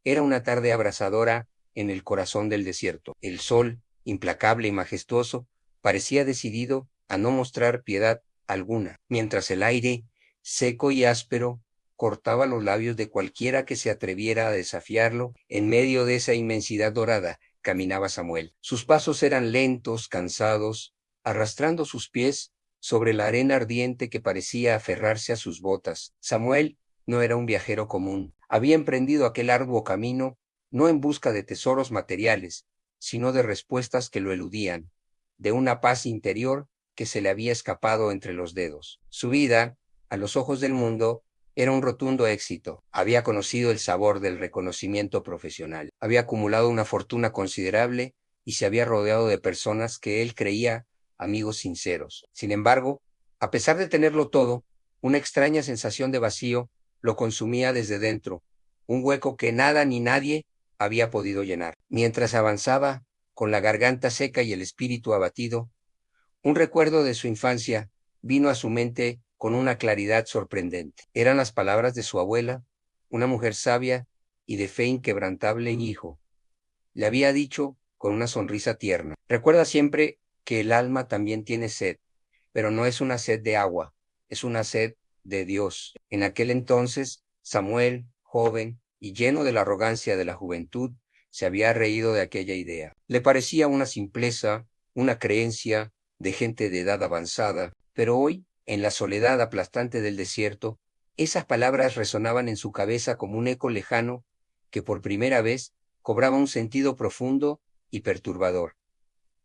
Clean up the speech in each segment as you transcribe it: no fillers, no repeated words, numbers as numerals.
Era una tarde abrasadora en el corazón del desierto. El sol, implacable y majestuoso, parecía decidido a no mostrar piedad alguna, mientras el aire, seco y áspero, cortaba los labios de cualquiera que se atreviera a desafiarlo. En medio de esa inmensidad dorada caminaba Samuel. Sus pasos eran lentos, cansados, arrastrando sus pies sobre la arena ardiente que parecía aferrarse a sus botas. Samuel no era un viajero común. Había emprendido aquel arduo camino no en busca de tesoros materiales, sino de respuestas que lo eludían, de una paz interior que se le había escapado entre los dedos. Su vida, a los ojos del mundo, era un rotundo éxito. Había conocido el sabor del reconocimiento profesional. Había acumulado una fortuna considerable y se había rodeado de personas que él creía amigos sinceros. Sin embargo, a pesar de tenerlo todo, una extraña sensación de vacío lo consumía desde dentro, un hueco que nada ni nadie había podido llenar. Mientras avanzaba, con la garganta seca y el espíritu abatido, un recuerdo de su infancia vino a su mente con una claridad sorprendente. Eran las palabras de su abuela, una mujer sabia y de fe inquebrantable. Hijo, le había dicho con una sonrisa tierna. Recuerda siempre que el alma también tiene sed, pero no es una sed de agua, es una sed de Dios. En aquel entonces, Samuel, joven y lleno de la arrogancia de la juventud, se había reído de aquella idea. Le parecía una simpleza, una creencia de gente de edad avanzada, pero hoy, en la soledad aplastante del desierto, esas palabras resonaban en su cabeza como un eco lejano que por primera vez cobraba un sentido profundo y perturbador.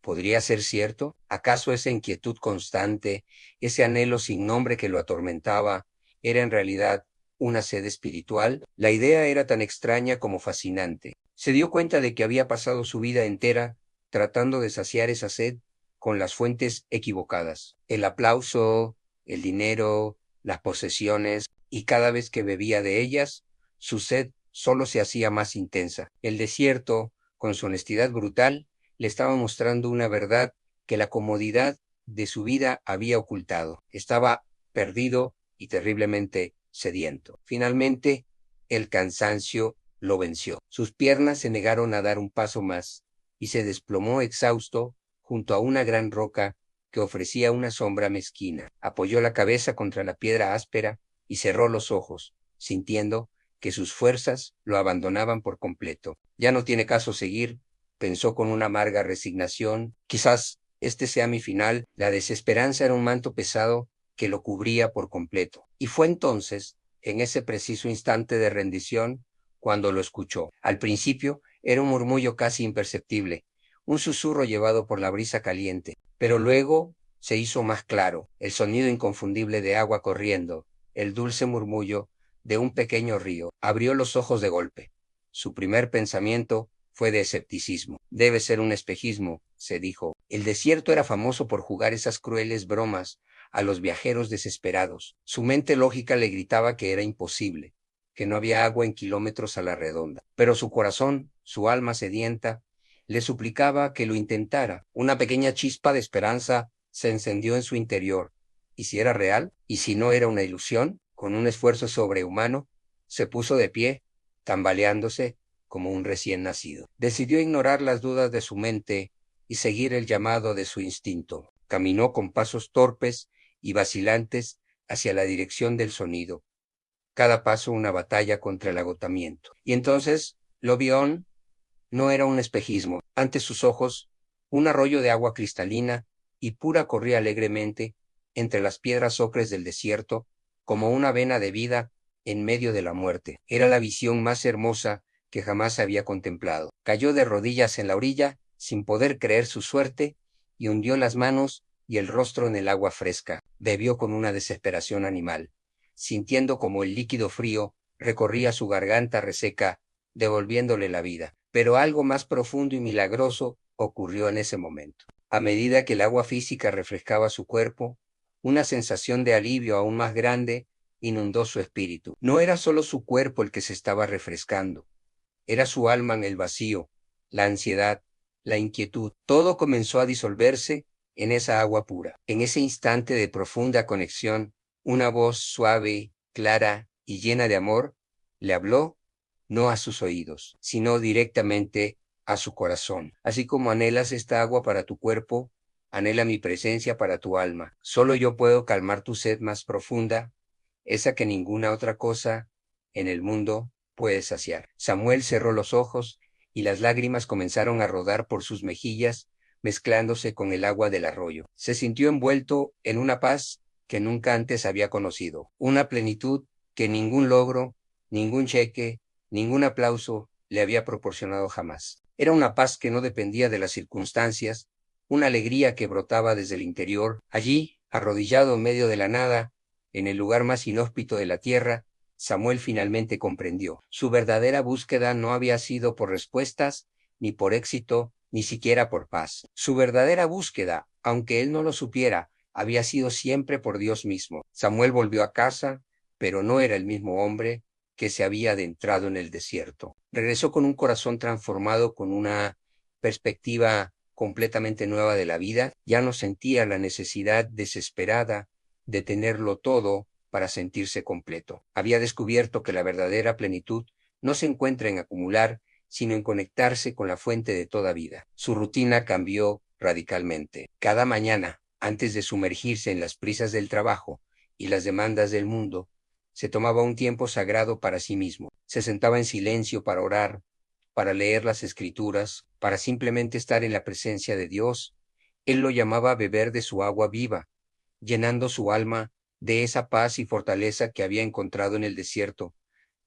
¿Podría ser cierto? ¿Acaso esa inquietud constante, ese anhelo sin nombre que lo atormentaba, era en realidad una sed espiritual? La idea era tan extraña como fascinante. Se dio cuenta de que había pasado su vida entera tratando de saciar esa sed con las fuentes equivocadas. El aplauso, el dinero, las posesiones, y cada vez que bebía de ellas, su sed solo se hacía más intensa. El desierto, con su honestidad brutal, le estaba mostrando una verdad que la comodidad de su vida había ocultado. Estaba perdido y terriblemente sediento. Finalmente, el cansancio lo venció. Sus piernas se negaron a dar un paso más y se desplomó exhausto junto a una gran roca que ofrecía una sombra mezquina. Apoyó la cabeza contra la piedra áspera y cerró los ojos, sintiendo que sus fuerzas lo abandonaban por completo. Ya no tiene caso seguir, pensó con una amarga resignación. Quizás este sea mi final. La desesperanza era un manto pesado que lo cubría por completo. Y fue entonces, en ese preciso instante de rendición, cuando lo escuchó. Al principio era un murmullo casi imperceptible, un susurro llevado por la brisa caliente, pero luego se hizo más claro, el sonido inconfundible de agua corriendo, el dulce murmullo de un pequeño río. Abrió los ojos de golpe. Su primer pensamiento fue de escepticismo. Debe ser un espejismo, se dijo. El desierto era famoso por jugar esas crueles bromas a los viajeros desesperados. Su mente lógica le gritaba que era imposible, que no había agua en kilómetros a la redonda. Pero su corazón, su alma sedienta, le suplicaba que lo intentara. Una pequeña chispa de esperanza se encendió en su interior. ¿Y si era real? ¿Y si no era una ilusión? Con un esfuerzo sobrehumano, se puso de pie, tambaleándose como un recién nacido. Decidió ignorar las dudas de su mente y seguir el llamado de su instinto. Caminó con pasos torpes y vacilantes hacia la dirección del sonido, cada paso una batalla contra el agotamiento. Y entonces lo vio. No era un espejismo. Ante sus ojos, un arroyo de agua cristalina y pura corría alegremente entre las piedras ocres del desierto, como una vena de vida en medio de la muerte. Era la visión más hermosa que jamás había contemplado. Cayó de rodillas en la orilla, sin poder creer su suerte, y hundió las manos y el rostro en el agua fresca. Bebió con una desesperación animal, sintiendo como el líquido frío recorría su garganta reseca, devolviéndole la vida. Pero algo más profundo y milagroso ocurrió en ese momento. A medida que el agua física refrescaba su cuerpo, una sensación de alivio aún más grande inundó su espíritu. No era solo su cuerpo el que se estaba refrescando, era su alma en el vacío, la ansiedad, la inquietud. Todo comenzó a disolverse en esa agua pura. En ese instante de profunda conexión, una voz suave, clara y llena de amor le habló no a sus oídos, sino directamente a su corazón. Así como anhelas esta agua para tu cuerpo, anhela mi presencia para tu alma. Solo yo puedo calmar tu sed más profunda, esa que ninguna otra cosa en el mundo puede saciar. Samuel cerró los ojos y las lágrimas comenzaron a rodar por sus mejillas, mezclándose con el agua del arroyo. Se sintió envuelto en una paz que nunca antes había conocido, una plenitud que ningún logro, ningún cheque, ningún aplauso le había proporcionado jamás. Era una paz que no dependía de las circunstancias, una alegría que brotaba desde el interior. Allí, arrodillado en medio de la nada, en el lugar más inhóspito de la tierra, Samuel finalmente comprendió. Su verdadera búsqueda no había sido por respuestas, ni por éxito, ni siquiera por paz. Su verdadera búsqueda, aunque él no lo supiera, había sido siempre por Dios mismo. Samuel volvió a casa, pero no era el mismo hombre que se había adentrado en el desierto. Regresó con un corazón transformado, con una perspectiva completamente nueva de la vida. Ya no sentía la necesidad desesperada de tenerlo todo para sentirse completo. Había descubierto que la verdadera plenitud no se encuentra en acumular, sino en conectarse con la fuente de toda vida. Su rutina cambió radicalmente. Cada mañana, antes de sumergirse en las prisas del trabajo y las demandas del mundo, se tomaba un tiempo sagrado para sí mismo. Se sentaba en silencio para orar, para leer las escrituras, para simplemente estar en la presencia de Dios. Él lo llamaba beber de su agua viva, llenando su alma de esa paz y fortaleza que había encontrado en el desierto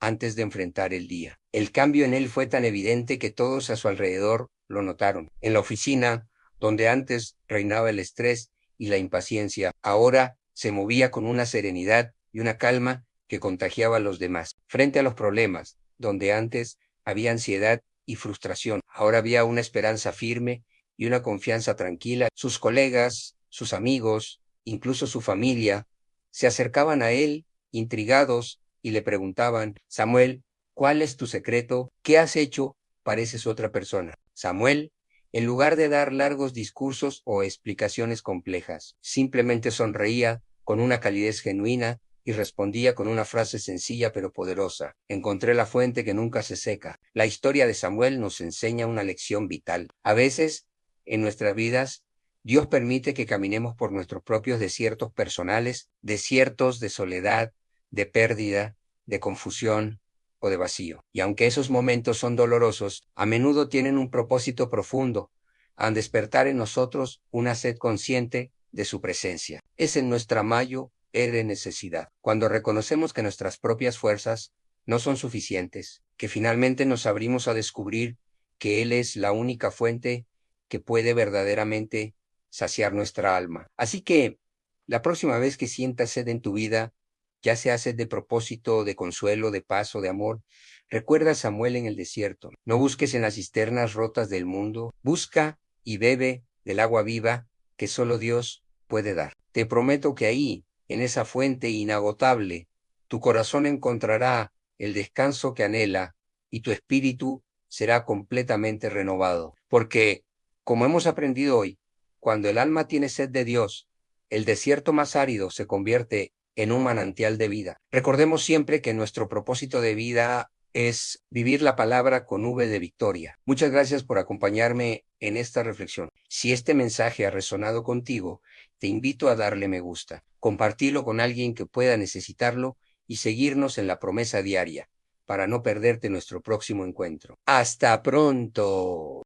antes de enfrentar el día. El cambio en él fue tan evidente que todos a su alrededor lo notaron. En la oficina, donde antes reinaba el estrés y la impaciencia, ahora se movía con una serenidad y una calma que contagiaba a los demás. Frente a los problemas, donde antes había ansiedad y frustración, ahora había una esperanza firme y una confianza tranquila. Sus colegas, sus amigos, incluso su familia, se acercaban a él, intrigados, y le preguntaban: Samuel, ¿cuál es tu secreto? ¿Qué has hecho? Pareces otra persona. Samuel, en lugar de dar largos discursos o explicaciones complejas, simplemente sonreía con una calidez genuina y respondía con una frase sencilla pero poderosa: encontré la fuente que nunca se seca. La historia de Samuel nos enseña una lección vital. A veces, en nuestras vidas, Dios permite que caminemos por nuestros propios desiertos personales, desiertos de soledad, de pérdida, de confusión o de vacío. Y aunque esos momentos son dolorosos, a menudo tienen un propósito profundo, al despertar en nosotros una sed consciente de su presencia. Es en nuestra mayo de necesidad, cuando reconocemos que nuestras propias fuerzas no son suficientes, que finalmente nos abrimos a descubrir que Él es la única fuente que puede verdaderamente saciar nuestra alma. Así que la próxima vez que sientas sed en tu vida, ya sea sed de propósito, de consuelo, de paz o de amor, recuerda a Samuel en el desierto. No busques en las cisternas rotas del mundo, busca y bebe del agua viva que solo Dios puede dar. Te prometo que ahí, en esa fuente inagotable, tu corazón encontrará el descanso que anhela y tu espíritu será completamente renovado. Porque, como hemos aprendido hoy, cuando el alma tiene sed de Dios, el desierto más árido se convierte en un manantial de vida. Recordemos siempre que nuestro propósito de vida es vivir la palabra con V de victoria. Muchas gracias por acompañarme en esta reflexión. Si este mensaje ha resonado contigo, te invito a darle me gusta, compartirlo con alguien que pueda necesitarlo y seguirnos en la promesa diaria para no perderte nuestro próximo encuentro. ¡Hasta pronto!